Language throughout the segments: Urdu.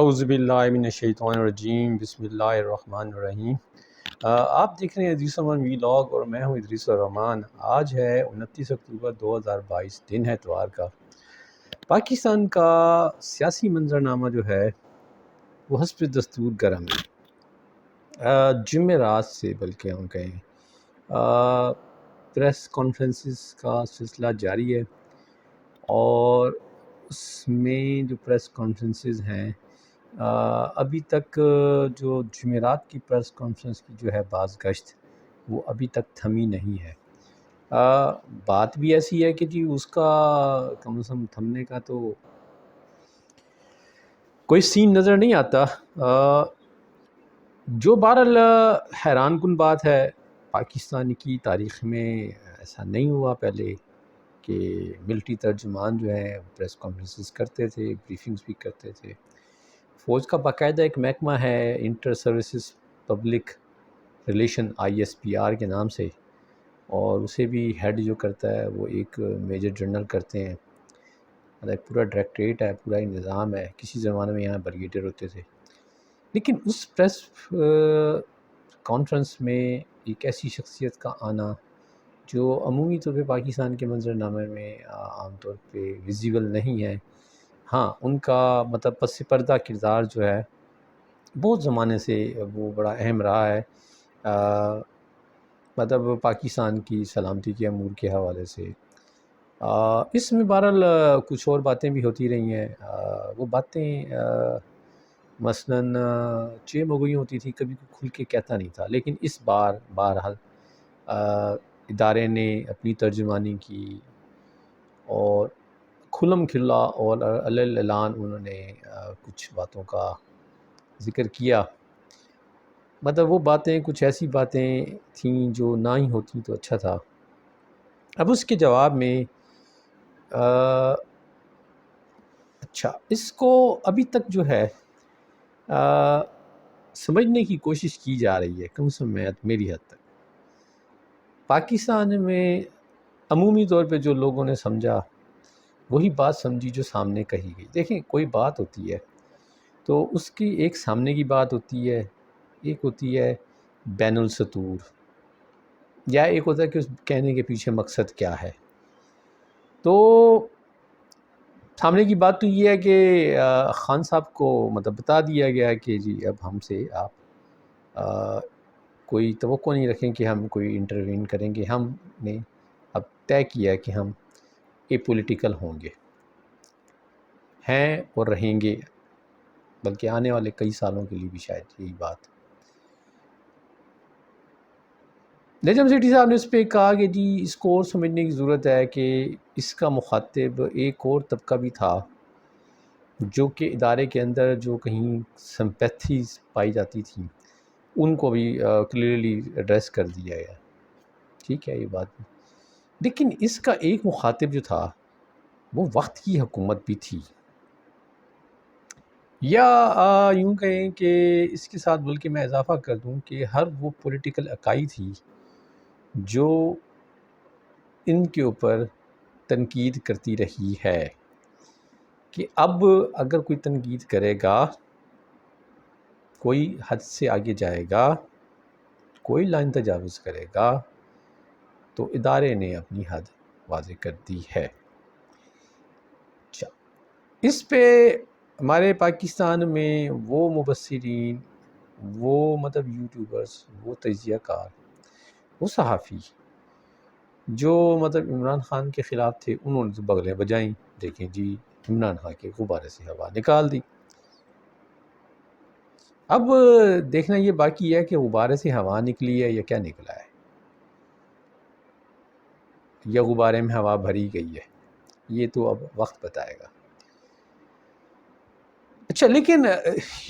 اعوذ باللہ من الشیطان الرجیم، بسم اللہ الرحمن الرحیم۔ آپ دیکھ رہے ہیں ادریس الرحمان وی لاگ اور میں ہوں ادریس الرحمان۔ آج ہے 29 اکتوبر 2022، دن ہے اتوار کا۔ پاکستان کا سیاسی منظرنامہ جو ہے وہ حسب دستور گرم ہے۔ جمعرات سے بلکہ ہم کہیں پریس کانفرنسز کا سلسلہ جاری ہے، اور اس میں جو پریس کانفرنسز ہیں ابھی تک جو جمعرات کی پریس کانفرنس کی جو ہے باز گشت وہ ابھی تک تھمی نہیں ہے۔ بات بھی ایسی ہے کہ جی اس کا کم از کم تھمنے کا تو کوئی سین نظر نہیں آتا۔ جو بہرحال حیران کن بات ہے، پاکستان کی تاریخ میں ایسا نہیں ہوا پہلے کہ ملٹری ترجمان جو ہیں پریس کانفرنسز کرتے تھے، بریفنگز بھی کرتے تھے۔ فوج کا باقاعدہ ایک محکمہ ہے inter services public relation ISPR کے نام سے، اور اسے بھی ہیڈ جو کرتا ہے وہ ایک میجر جنرل کرتے ہیں۔ ایک پورا ڈائریکٹریٹ ہے، پورا ہی نظام ہے۔ کسی زمانے میں یہاں بریگیڈیئر ہوتے تھے، لیکن اس پریس کانفرنس میں ایک ایسی شخصیت کا آنا جو عمومی طور پہ پاکستان کے منظرنامے میں عام طور پہ ویزیبل نہیں ہے۔ ہاں، ان کا مطلب پس پردہ کردار جو ہے بہت زمانے سے وہ بڑا اہم رہا ہے، مطلب پاکستان کی سلامتی کے امور کے حوالے سے۔ اس میں بہرحال کچھ اور باتیں بھی ہوتی رہی ہیں۔ وہ باتیں مثلاً چیب ہو گئی ہوتی تھی، کبھی کھل کے کہتا نہیں تھا، لیکن اس بار بہرحال ادارے نے اپنی ترجمانی کی اور کھلم کھلا اور اعلان انہوں نے کچھ باتوں کا ذکر کیا۔ مطلب وہ باتیں کچھ ایسی باتیں تھیں جو نہ ہی ہوتی تو اچھا تھا۔ اب اس کے جواب میں اچھا، اس کو ابھی تک جو ہے سمجھنے کی کوشش کی جا رہی ہے، کم سے کم میری حد تک۔ پاکستان میں عمومی طور پہ جو لوگوں نے سمجھا وہی بات سمجھی جو سامنے کہی گئی۔ دیکھیں، کوئی بات ہوتی ہے تو اس کی ایک سامنے کی بات ہوتی ہے، ایک ہوتی ہے بین السطور، یا ایک ہوتا ہے کہ اس کہنے کے پیچھے مقصد کیا ہے۔ تو سامنے کی بات تو یہ ہے کہ خان صاحب کو مطلب بتا دیا گیا کہ جی اب ہم سے آپ کوئی توقع نہیں رکھیں کہ ہم کوئی انٹروین کریں گے۔ ہم نے اب طے کیا ہے کہ ہم اے پولیٹیکل ہوں گے، ہیں اور رہیں گے، بلکہ آنے والے کئی سالوں کے لیے بھی شاید یہی بات۔ نجم سیٹھی صاحب نے اس پہ کہا کہ جی اس کو اور سمجھنے کی ضرورت ہے کہ اس کا مخاطب ایک اور طبقہ بھی تھا جو کہ ادارے کے اندر جو کہیں سمپیتھیز پائی جاتی تھیں ان کو بھی کلیئرلی ایڈریس کر دیا گیا۔ ٹھیک ہے، یہ بات بھی، لیکن اس کا ایک مخاطب جو تھا وہ وقت کی حکومت بھی تھی، یا یوں کہیں کہ اس کے ساتھ بلکہ میں اضافہ کر دوں کہ ہر وہ پولیٹیکل اکائی تھی جو ان کے اوپر تنقید کرتی رہی ہے کہ اب اگر کوئی تنقید کرے گا، کوئی حد سے آگے جائے گا، کوئی لائن تجاوز کرے گا، تو ادارے نے اپنی حد واضح کر دی ہے۔ اس پہ ہمارے پاکستان میں وہ مبصرین، وہ مطلب یوٹیوبرز، وہ تجزیہ کار، وہ صحافی جو مطلب عمران خان کے خلاف تھے، انہوں نے تو بغلیں بجائیں، دیکھیں جی عمران خان کے غبارے سے ہوا نکال دی۔ اب دیکھنا یہ باقی ہے کہ غبارے سے ہوا نکلی ہے یا کیا نکلا ہے، یا غبارے میں ہوا بھری گئی ہے، یہ تو اب وقت بتائے گا۔ اچھا، لیکن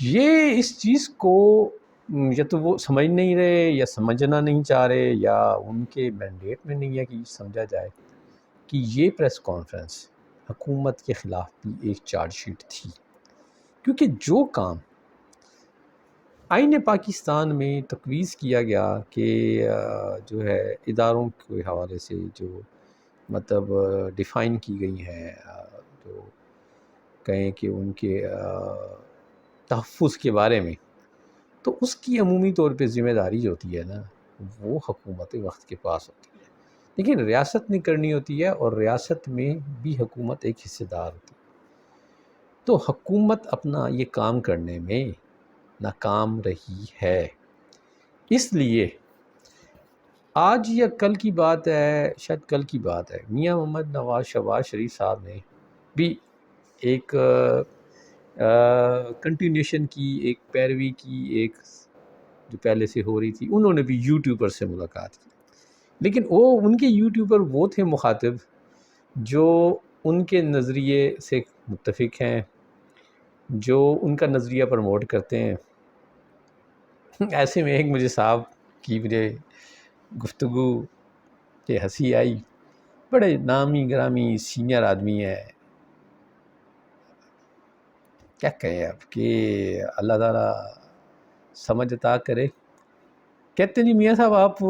یہ اس چیز کو یا تو وہ سمجھ نہیں رہے، یا سمجھنا نہیں چاہ رہے، یا ان کے مینڈیٹ میں نہیں ہے کہ سمجھا جائے کہ یہ پریس کانفرنس حکومت کے خلاف بھی ایک چارج شیٹ تھی، کیونکہ جو کام آئین پاکستان میں تجویز کیا گیا کہ جو ہے اداروں کے حوالے سے جو مطلب ڈیفائن کی گئی ہیں، جو کہیں کہ ان کے تحفظ کے بارے میں، تو اس کی عمومی طور پہ ذمہ داری جو ہوتی ہے نا، وہ حکومت وقت کے پاس ہوتی ہے، لیکن ریاست نے کرنی ہوتی ہے، اور ریاست میں بھی حکومت ایک حصہ دار ہوتی ہے۔ تو حکومت اپنا یہ کام کرنے میں ناکام رہی ہے، اس لیے آج یا کل کی بات ہے، شاید کل کی بات ہے، میاں محمد نواز شہباز شریف صاحب نے بھی ایک کنٹینیوشن کی، ایک پیروی کی، ایک جو پہلے سے ہو رہی تھی، انہوں نے بھی یوٹیوبر سے ملاقات کی، لیکن ان کے یوٹیوبر وہ تھے مخاطب جو ان کے نظریے سے متفق ہیں، جو ان کا نظریہ پروموٹ کرتے ہیں۔ ایسے میں ایک مجھے صاحب کی مجھے گفتگو کہ ہنسی آئی، بڑے نامی گرامی سینئر آدمی ہے، کیا کہیں اب کہ اللہ تعالیٰ سمجھ عطا کرے۔ کہتے ہیں جی میاں صاحب آپ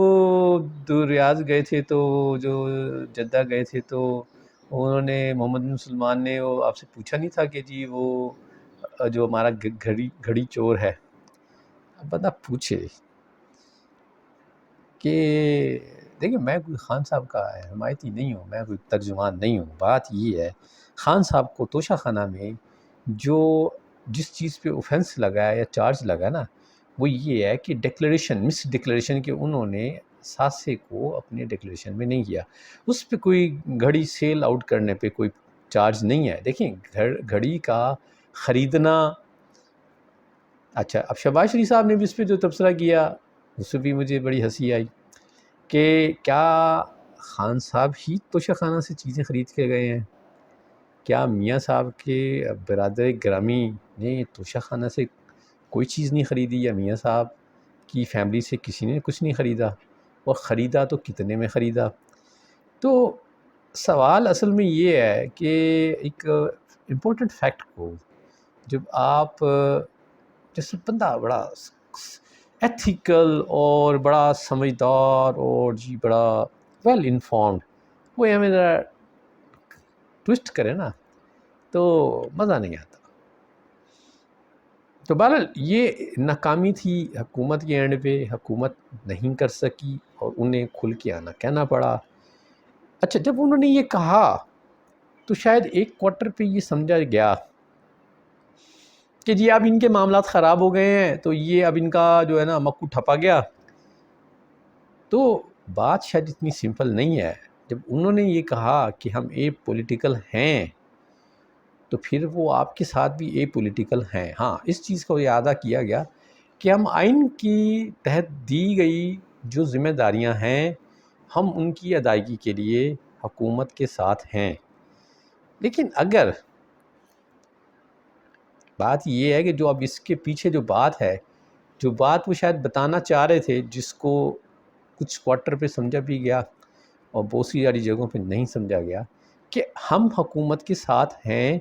ریاض گئے تھے، تو جو جدہ گئے تھے، تو انہوں نے محمد بن سلمان نے وہ آپ سے پوچھا نہیں تھا کہ جی وہ جو ہمارا گھڑی چور ہے؟ اب بندہ پوچھے کہ دیکھیں میں کوئی خان صاحب کا حمایتی نہیں ہوں، میں کوئی ترجمان نہیں ہوں، بات یہ ہے خان صاحب کو توشہ خانہ میں جو جس چیز پہ اوفینس لگا ہے یا چارج لگا نا، وہ یہ ہے کہ مس ڈکلیریشن کہ انہوں نے ساسے کو اپنے ڈکلیریشن میں نہیں کیا، اس پہ کوئی گھڑی سیل آؤٹ کرنے پہ کوئی چارج نہیں ہے۔ دیکھیں گھڑی کا خریدنا، اچھا اب شہباز شریف صاحب نے بھی اس پہ جو تبصرہ کیا، اس سے بھی مجھے بڑی ہنسی آئی کہ کیا خان صاحب ہی توشہ خانہ سے چیزیں خرید کے گئے ہیں؟ کیا میاں صاحب کے برادر گرامی نے توشہ خانہ سے کوئی چیز نہیں خریدی، یا میاں صاحب کی فیملی سے کسی نے کچھ نہیں خریدا، اور خریدا تو کتنے میں خریدا؟ تو سوال اصل میں یہ ہے کہ ایک امپورٹنٹ فیکٹ کو جب آپ جیسے بندہ بڑا ایتھیکل اور بڑا سمجھدار اور جی بڑا ویل انفارمڈ، وہ ہمیں ذرا ٹوسٹ کرے نا تو مزہ نہیں آتا۔ تو بہرحال یہ ناکامی تھی حکومت کے اینڈ پہ، حکومت نہیں کر سکی اور انہیں کھل کے آنا کہنا پڑا۔ اچھا جب انہوں نے یہ کہا تو شاید ایک کوارٹر پہ یہ سمجھا گیا کہ جی اب ان کے معاملات خراب ہو گئے ہیں، تو یہ اب ان کا جو ہے نا مکو ٹھپا گیا۔ تو بات شاید اتنی سمپل نہیں ہے۔ جب انہوں نے یہ کہا کہ ہم اے پولیٹیکل ہیں، تو پھر وہ آپ کے ساتھ بھی اے پولیٹیکل ہیں۔ ہاں اس چیز کو اعادہ کیا گیا کہ ہم آئین کی تحت دی گئی جو ذمہ داریاں ہیں، ہم ان کی ادائیگی کے لیے حکومت کے ساتھ ہیں۔ لیکن اگر بات یہ ہے کہ جو اب اس کے پیچھے جو بات ہے، جو بات وہ شاید بتانا چاہ رہے تھے، جس کو کچھ کوارٹر پہ سمجھا بھی گیا اور بہت سی ساری جگہوں پہ نہیں سمجھا گیا، کہ ہم حکومت کے ساتھ ہیں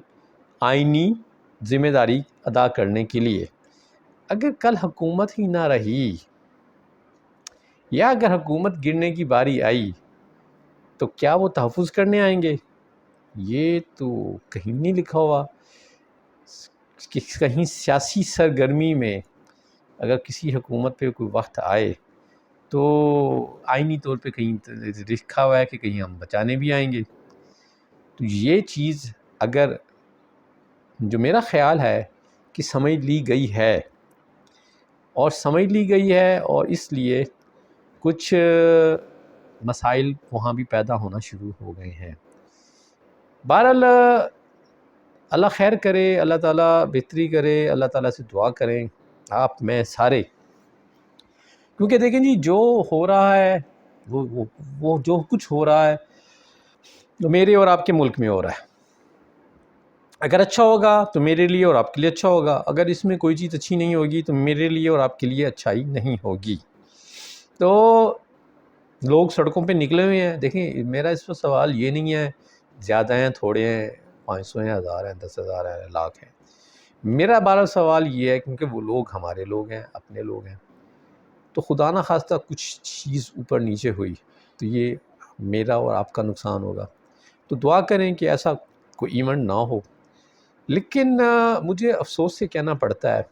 آئینی ذمہ داری ادا کرنے کے لیے۔ اگر کل حکومت ہی نہ رہی، یا اگر حکومت گرنے کی باری آئی، تو کیا وہ تحفظ کرنے آئیں گے؟ یہ تو کہیں نہیں لکھا ہوا کہ کہیں سیاسی سرگرمی میں اگر کسی حکومت پہ کوئی وقت آئے تو آئینی طور پہ کہیں لکھا ہوا ہے کہ کہیں ہم بچانے بھی آئیں گے۔ تو یہ چیز اگر جو میرا خیال ہے کہ سمجھ لی گئی ہے، اور اس لیے کچھ مسائل وہاں بھی پیدا ہونا شروع ہو گئے ہیں۔ بہرحال اللہ خیر کرے، اللہ تعالیٰ بہتری کرے، اللہ تعالیٰ سے دعا کریں آپ میں سارے، کیونکہ دیکھیں جی جو ہو رہا ہے وہ جو کچھ ہو رہا ہے تو میرے اور آپ کے ملک میں ہو رہا ہے۔ اگر اچھا ہوگا تو میرے لیے اور آپ کے لیے اچھا ہوگا، اگر اس میں کوئی چیز اچھی نہیں ہوگی تو میرے لیے اور آپ کے لیے اچھائی نہیں ہوگی۔ تو لوگ سڑکوں پہ نکلے ہوئے ہیں، دیکھیں میرا اس پر سوال یہ نہیں ہے زیادہ ہیں تھوڑے ہیں، 500 ہیں، 1000 ہیں، 10,000 ہیں، لاکھ ہیں۔ میرا بارہ سوال یہ ہے کیونکہ وہ لوگ ہمارے لوگ ہیں، اپنے لوگ ہیں، تو خدا نہ خواستہ کچھ چیز اوپر نیچے ہوئی تو یہ میرا اور آپ کا نقصان ہوگا۔ تو دعا کریں کہ ایسا کوئی ایونٹ نہ ہو، لیکن مجھے افسوس سے کہنا پڑتا ہے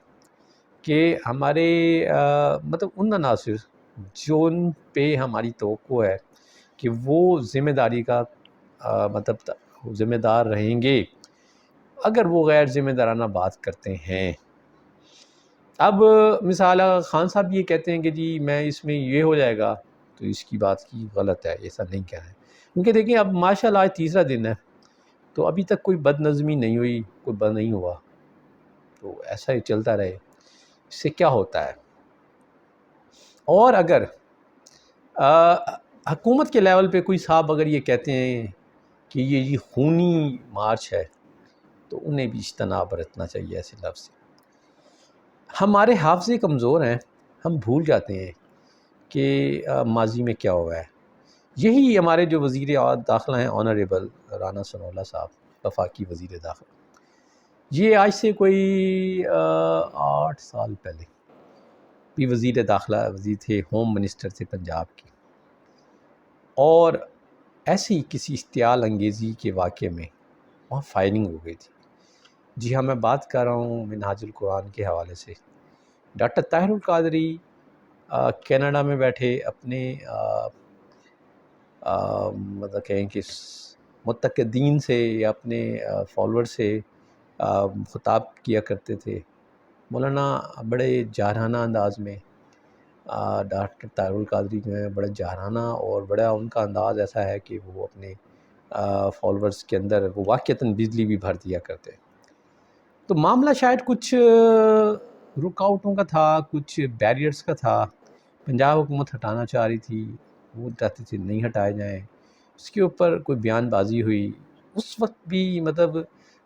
کہ ہمارے مطلب ان عناصر جن پہ ہماری توقع ہے کہ وہ ذمہ داری کا مطلب ذمہ دار رہیں گے، اگر وہ غیر ذمہ دارانہ بات کرتے ہیں. اب مثال خان صاحب یہ کہتے ہیں کہ جی میں اس میں یہ ہو جائے گا، تو اس کی بات کی غلط ہے، ایسا نہیں کہنا ہے. کیونکہ دیکھیں اب ماشاءاللہ آج تیسرا دن ہے، تو ابھی تک کوئی بد نظمی نہیں ہوئی، کوئی بد نہیں ہوا، تو ایسا ہی چلتا رہے. اس سے کیا ہوتا ہے؟ اور اگر حکومت کے لیول پہ کوئی صاحب اگر یہ کہتے ہیں کہ یہ خونی مارچ ہے، تو انہیں بھی اجتناب برتنا چاہیے ایسے لفظ سے. ہمارے حافظے کمزور ہیں، ہم بھول جاتے ہیں کہ ماضی میں کیا ہوا ہے. یہی ہمارے جو وزیر داخلہ ہیں آنریبل رانا ثناءاللہ صاحب، وفاقی وزیر داخلہ، یہ آج سے کوئی 8 سال پہلے بھی وزیر داخلہ وزیر تھے، ہوم منسٹر تھے پنجاب کے، اور ایسی کسی اشتعال انگیزی کے واقعے میں وہاں فائرنگ ہو گئی تھی. جی ہاں، میں بات کر رہا ہوں منہاج القرآن کے حوالے سے. ڈاکٹر طاہر القادری کینیڈا میں بیٹھے اپنے مطلب کہیں کہ متقدین سے یا اپنے فالوور سے خطاب کیا کرتے تھے. مولانا بڑے جارحانہ انداز میں، ڈاکٹر طاہر القادری جو ہیں بڑے جارحانہ، اور بڑا ان کا انداز ایسا ہے کہ وہ اپنے فالورز کے اندر وہ واقعتاً بجلی بھی بھر دیا کرتے. تو معاملہ شاید کچھ رکاوٹوں کا تھا، کچھ بیریئرز کا تھا. پنجاب حکومت ہٹانا چاہ رہی تھی، وہ چاہتے تھے نہیں ہٹائے جائیں. اس کے اوپر کوئی بیان بازی ہوئی. اس وقت بھی مطلب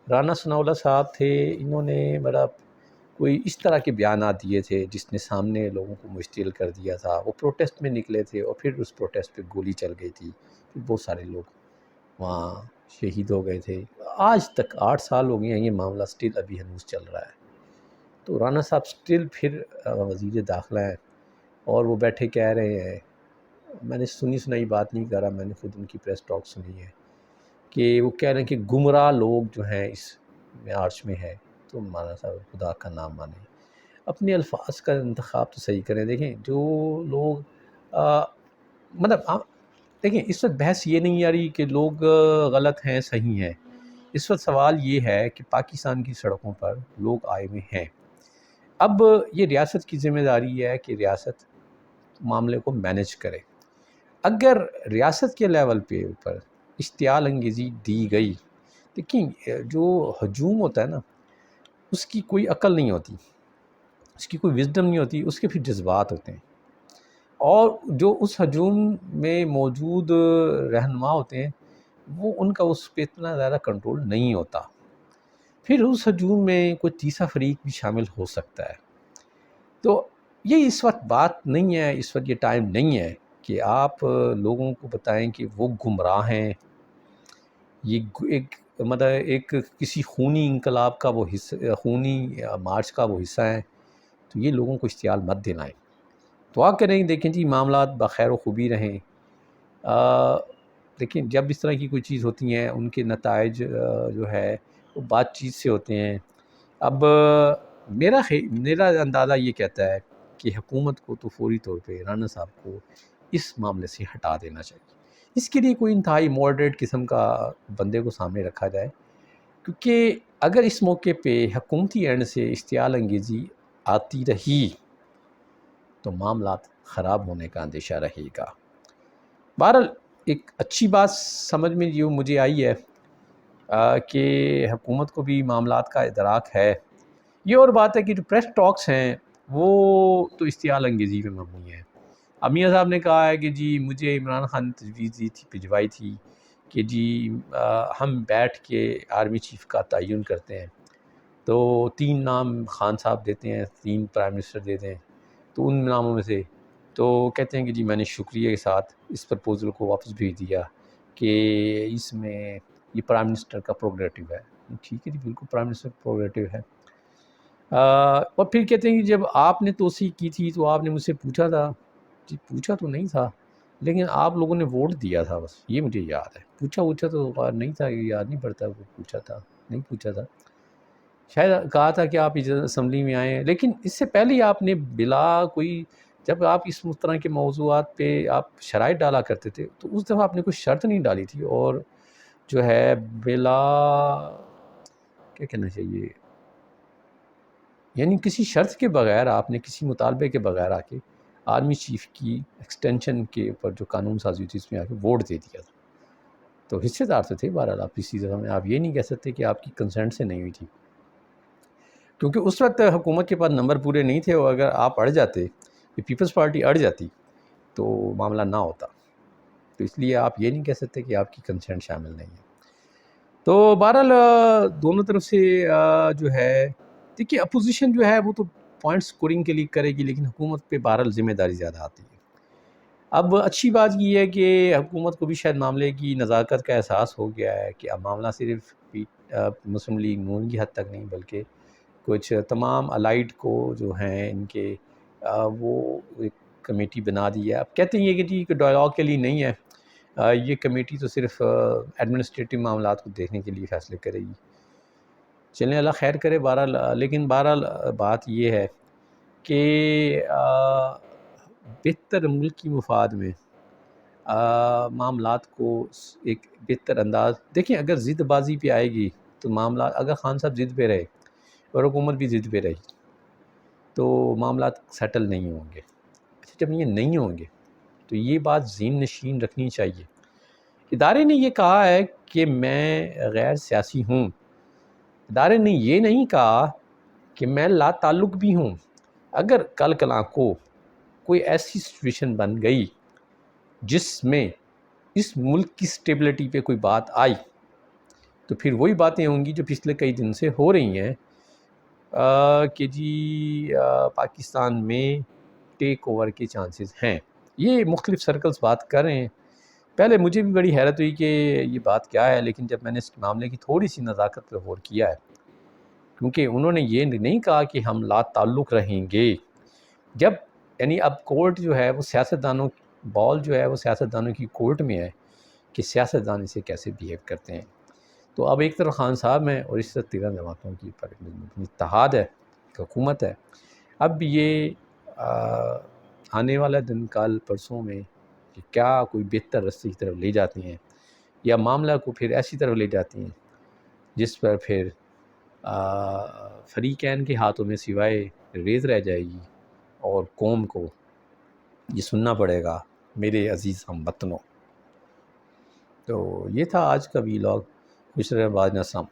رانا ثناءاللہ صاحب تھے، انہوں نے بڑا کوئی اس طرح کے بیانات دیے تھے جس نے سامنے لوگوں کو مشتعل کر دیا تھا. وہ پروٹیسٹ میں نکلے تھے اور پھر اس پروٹیسٹ پہ گولی چل گئی تھی، پھر بہت سارے لوگ وہاں شہید ہو گئے تھے. آج تک 8 سال ہو گئے ہیں، یہ معاملہ سٹل ابھی ہنوز چل رہا ہے. تو رانا صاحب سٹل پھر وزیر داخلہ ہیں، اور وہ بیٹھے کہہ رہے ہیں، میں نے سنائی بات نہیں کر رہا، میں نے خود ان کی پریس ٹاک سنی ہے، کہ وہ کہہ رہے ہیں کہ گمراہ لوگ جو ہیں اس مارچ میں ہے. تو مولانا صاحب خدا کا نام مانیں، اپنے الفاظ کا انتخاب تو صحیح کریں. دیکھیں جو لوگ مطلب دیکھیں اس وقت بحث یہ نہیں آ رہی کہ لوگ غلط ہیں صحیح ہیں. اس وقت سوال یہ ہے کہ پاکستان کی سڑکوں پر لوگ آئے ہوئے ہیں. اب یہ ریاست کی ذمہ داری ہے کہ ریاست معاملے کو مینیج کرے. اگر ریاست کے لیول پہ اوپر اشتعال انگیزی دی گئی، دیکھیں جو ہجوم ہوتا ہے نا، اس کی کوئی عقل نہیں ہوتی، اس کی کوئی وزڈم نہیں ہوتی، اس کے پھر جذبات ہوتے ہیں. اور جو اس ہجوم میں موجود رہنما ہوتے ہیں، وہ ان کا اس پہ اتنا زیادہ کنٹرول نہیں ہوتا. پھر اس ہجوم میں کوئی تیسرا فریق بھی شامل ہو سکتا ہے. تو یہ اس وقت بات نہیں ہے، اس وقت یہ ٹائم نہیں ہے کہ آپ لوگوں کو بتائیں کہ وہ گمراہ ہیں، یہ ایک مطلب ایک کسی خونی انقلاب کا وہ حصہ، خونی مارچ کا وہ حصہ ہیں. تو یہ لوگوں کو اشتعال مت دلائیں. دعا کریں، دیکھیں جی معاملات بخیر و خوبی رہیں. دیکھیں جب اس طرح کی کوئی چیز ہوتی ہیں، ان کے نتائج جو ہے وہ بات چیت سے ہوتے ہیں. اب میرا اندازہ یہ کہتا ہے کہ حکومت کو تو فوری طور پہ رانا صاحب کو اس معاملے سے ہٹا دینا چاہیے. اس کے لیے کوئی انتہائی ماڈریٹ قسم کا بندے کو سامنے رکھا جائے، کیونکہ اگر اس موقع پہ حکومتی اینڈ سے اشتعال انگیزی آتی رہی تو معاملات خراب ہونے کا اندیشہ رہے گا. بہرحال ایک اچھی بات سمجھ میں جو مجھے آئی ہے کہ حکومت کو بھی معاملات کا ادراک ہے. یہ اور بات ہے کہ جو پریس ٹاکس ہیں وہ تو اشتعال انگیزی میں مبنی ہیں. میاں صاحب نے کہا ہے کہ جی مجھے عمران خان نے تجویز دی تھی، بھجوائی تھی کہ جی ہم بیٹھ کے آرمی چیف کا تعین کرتے ہیں. تو 3 نام خان صاحب دیتے ہیں، 3 پرائم منسٹر دیتے ہیں. تو ان ناموں میں سے تو کہتے ہیں کہ جی میں نے شکریہ کے ساتھ اس پرپوزل کو واپس بھیج دیا کہ اس میں یہ پرائم منسٹر کا پروگریٹو ہے. ٹھیک ہے جی، بالکل پرائم منسٹر کا پروگریٹو ہے. اور پھر کہتے ہیں کہ جب آپ نے توثیق کی تھی تو آپ نے مجھ سے پوچھا تھا. جی پوچھا تو نہیں تھا، لیکن آپ لوگوں نے ووٹ دیا تھا، بس یہ مجھے یاد ہے. پوچھا تو نہیں تھا، یاد نہیں پڑتا وہ پوچھا تھا نہیں پوچھا تھا. شاید کہا تھا کہ آپ اسمبلی میں آئیں، لیکن اس سے پہلے ہی آپ نے بلا کوئی، جب آپ اس طرح کے موضوعات پہ آپ شرائط ڈالا کرتے تھے تو اس دفعہ آپ نے کوئی شرط نہیں ڈالی تھی، اور جو ہے بلا کیا کہنا چاہیے، یعنی کسی شرط کے بغیر آپ نے کسی مطالبے کے بغیر آ کے آرمی چیف کی ایکسٹینشن کے اوپر جو قانون سازی ہوئی تھی اس میں آ کے ووٹ دے دیا تھا. تو حصے دار تو تھے بہرحال آپ اسی طرح میں، آپ یہ نہیں کہہ سکتے کہ آپ کی کنسنٹ سے نہیں ہوئی تھی، کیونکہ اس وقت حکومت کے پاس نمبر پورے نہیں تھے، اور اگر آپ اڑ جاتے، یہ پیپلز پارٹی اڑ جاتی تو معاملہ نہ ہوتا. تو اس لیے آپ یہ نہیں کہہ سکتے کہ آپ کی کنسنٹ شامل نہیں ہے. تو بہرحال دونوں طرف سے جو ہے، دیکھیے اپوزیشن جو ہے وہ تو پوائنٹ سکورنگ کے لیے کرے گی، لیکن حکومت پہ بہرحال ذمہ داری زیادہ آتی ہے. اب اچھی بات یہ ہے کہ حکومت کو بھی شاید معاملے کی نزاکت کا احساس ہو گیا ہے کہ اب معاملہ صرف مسلم لیگ نون کی حد تک نہیں، بلکہ کچھ تمام الائیڈ کو جو ہیں ان کے وہ ایک کمیٹی بنا دی ہے. اب کہتے ہیں کہ جی ڈائلاگ کے لیے نہیں ہے، یہ کمیٹی تو صرف ایڈمنسٹریٹو معاملات کو دیکھنے کے لیے فیصلے کرے گی. چلیں اللہ خیر کرے. بہرحال لیکن بہرحال بات یہ ہے کہ بہتر ملکی مفاد میں معاملات کو ایک بہتر انداز، دیکھیں اگر ضد بازی پہ آئے گی تو معاملات، اگر خان صاحب ضد پہ رہے اور حکومت بھی ضد پہ رہی تو معاملات سیٹل نہیں ہوں گے. جب یہ نہیں ہوں گے تو یہ بات ذہن نشین رکھنی چاہیے. ادارے نے یہ کہا ہے کہ میں غیر سیاسی ہوں، ادارے نے یہ نہیں کہا کہ میں لا تعلق بھی ہوں. اگر کل کلاں کو کوئی ایسی سچویشن بن گئی جس میں اس ملک کی سٹیبلٹی پہ کوئی بات آئی تو پھر وہی باتیں ہوں گی جو پچھلے کئی دن سے ہو رہی ہیں کہ جی پاکستان میں ٹیک اوور کے چانسز ہیں. یہ مختلف سرکلز بات کر رہے ہیں. پہلے مجھے بھی بڑی حیرت ہوئی کہ یہ بات کیا ہے، لیکن جب میں نے اس معاملے کی تھوڑی سی نزاکت پہ غور کیا ہے، کیونکہ انہوں نے یہ نہیں کہا کہ ہم لا تعلق رہیں گے. جب یعنی اب کورٹ جو ہے وہ سیاستدانوں، بال جو ہے وہ سیاستدانوں کی کورٹ میں ہے کہ سیاستدان اسے کیسے بیہیو کرتے ہیں. تو اب ایک طرف خان صاحب ہیں اور اس طرف 13 جماعتوں کی پر اتحاد ہے، حکومت ہے. اب یہ آنے والا دن کال پرسوں میں کہ کیا کوئی بہتر رستے کی طرف لے جاتی ہیں یا معاملہ کو پھر ایسی طرف لے جاتی ہیں جس پر پھر فریقین کے ہاتھوں میں سوائے ریز رہ جائے گی اور قوم کو یہ سننا پڑے گا میرے عزیز ہم وطنوں. تو یہ تھا آج کا ویلاگ. خوش رہے، بعد میں السلام.